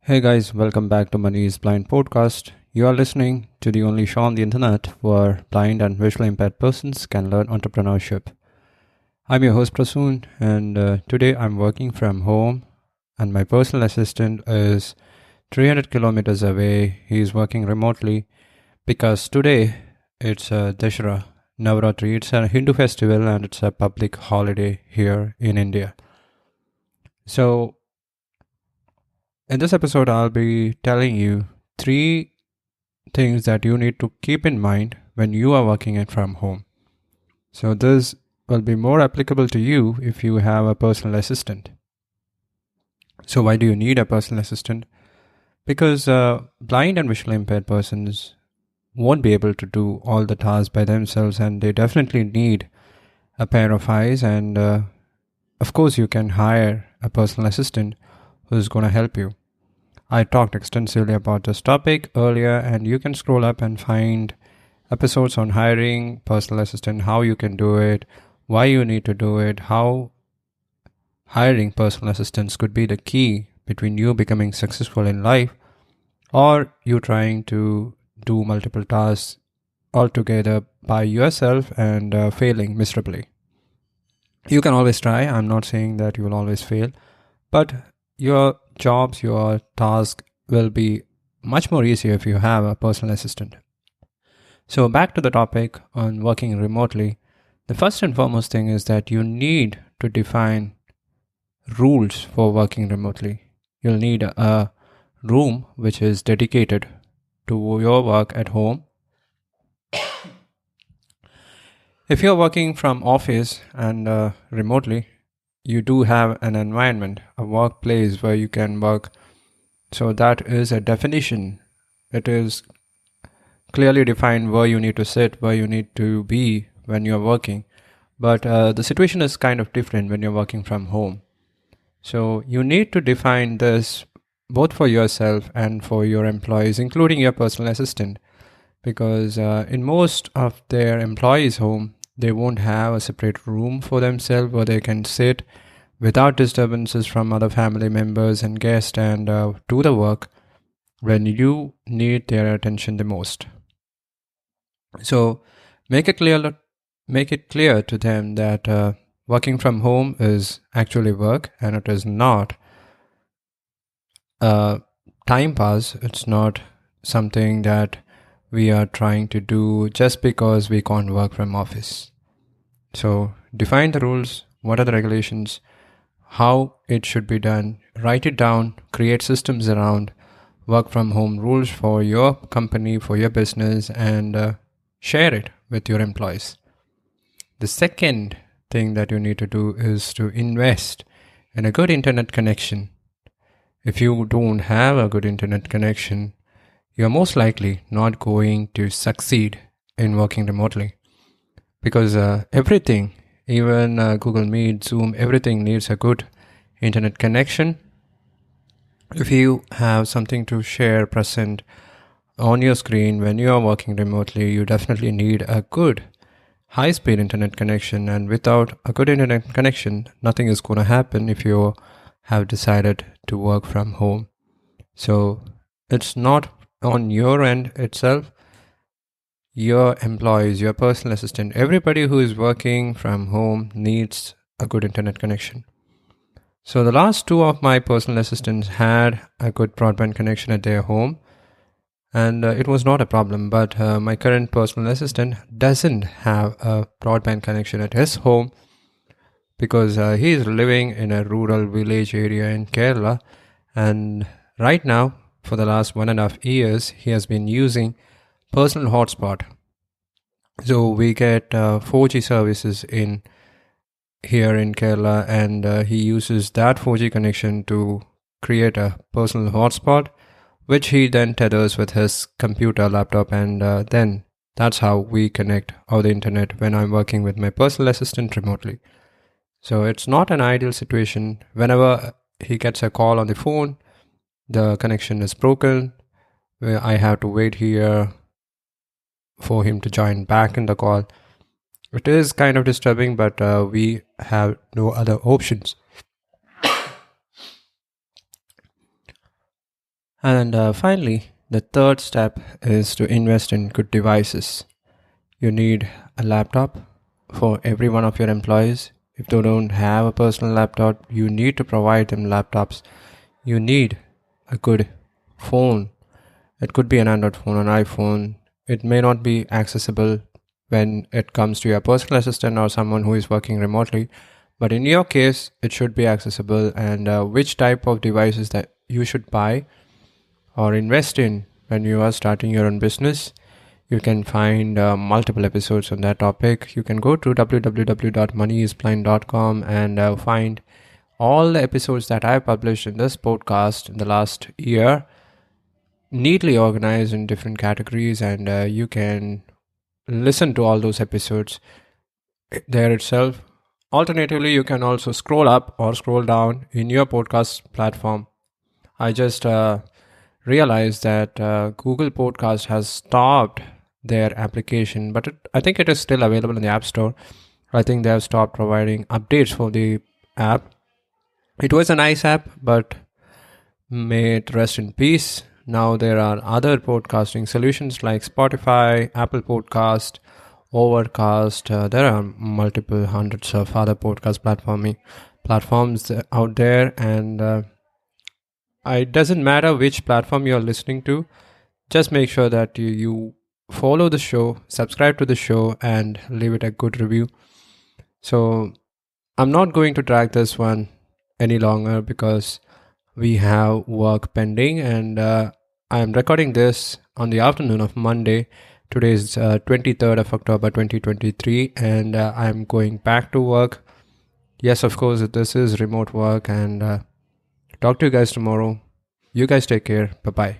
Hey guys, welcome back to Money's Blind Podcast. You are listening to the only show on the internet where blind and visually impaired persons can learn entrepreneurship. I'm your host Prasoon, and today I'm working from home, and my personal assistant is 300 kilometers away. He is working remotely because today it's Dashera Navratri. It's a Hindu festival and it's a public holiday here in India. So in this episode, I'll be telling you three things that you need to keep in mind when you are working at from home. So this will be more applicable to you if you have a personal assistant. So why do you need a personal assistant? Because blind and visually impaired persons won't be able to do all the tasks by themselves, and they definitely need a pair of eyes. And of course, you can hire a personal assistant who's going to help you. I talked extensively about this topic earlier, and you can scroll up and find episodes on hiring personal assistant, how you can do it, why you need to do it, how hiring personal assistants could be the key between you becoming successful in life or you trying to do multiple tasks altogether by yourself and failing miserably. You can always try. I'm not saying that you will always fail, but your jobs, your task will be much more easier if you have a personal assistant. So back to the topic on working remotely. The first and foremost thing is that you need to define rules for working remotely. You'll need a room which is dedicated to your work at home. If you're working from office and remotely, you do have an environment, a workplace where you can work. So that is a definition. It is clearly defined where you need to sit, where you need to be when you're working. But the situation is kind of different when you're working from home. So you need to define this both for yourself and for your employees, including your personal assistant. Because in most of their employees' home, they won't have a separate room for themselves where they can sit without disturbances from other family members and guests and do the work when you need their attention the most. So make it clear to them that working from home is actually work and it is not a time pass. It's not something that we are trying to do just because we can't work from office. So define the rules, what are the regulations, how it should be done, write it down, create systems around work from home rules for your company, for your business, and share it with your employees. The second thing that you need to do is to invest in a good internet connection. If you don't have a good internet connection, you're most likely not going to succeed in working remotely because everything, even Google Meet, Zoom, everything needs a good internet connection. If you have something to share present on your screen when you are working remotely, you definitely need a good high-speed internet connection, and without a good internet connection, nothing is going to happen if you have decided to work from home. So it's not on your end itself. Your employees, your personal assistant, everybody who is working from home needs a good internet connection. So the last two of my personal assistants had a good broadband connection at their home, and it was not a problem. But my current personal assistant doesn't have a broadband connection at his home because he is living in a rural village area in Kerala, and right now, for the last 1.5 years, he has been using personal hotspot. So we get 4G services in here in Kerala, and he uses that 4G connection to create a personal hotspot, which he then tethers with his computer, laptop, and then that's how we connect over the internet when I'm working with my personal assistant remotely. So it's not an ideal situation. Whenever he gets a call on the phone, the connection is broken. I have to wait here for him to join back in the call. It is kind of disturbing, but we have no other options. And finally, the third step is to invest in good devices. You need a laptop for every one of your employees. If they don't have a personal laptop, you need to provide them laptops. You need a good phone. It could be an Android phone, an iPhone. It may not be accessible when it comes to your personal assistant or someone who is working remotely, but in your case, it should be accessible. And which type of devices that you should buy or invest in when you are starting your own business, you can find multiple episodes on that topic. You can go to www.moneyisblind.com and find all the episodes that I published in this podcast in the last year, neatly organized in different categories, and you can listen to all those episodes there itself. Alternatively, you can also scroll up or scroll down in your podcast platform. I just realized that Google Podcast has stopped their application, but I think it is still available in the App Store. I think they have stopped providing updates for the app. It was a nice app, but may it rest in peace. Now there are other podcasting solutions like Spotify, Apple Podcast, Overcast. There are multiple hundreds of other podcast platforms out there, and it doesn't matter which platform you're listening to. Just make sure that you follow the show, subscribe to the show, and leave it a good review. So I'm not going to drag this one any longer because we have work pending, and I am recording this on the afternoon of Monday. Today is 23rd of October 2023, and I am going back to work. Yes, of course, this is remote work, and talk to you guys tomorrow. You guys take care. Bye-bye.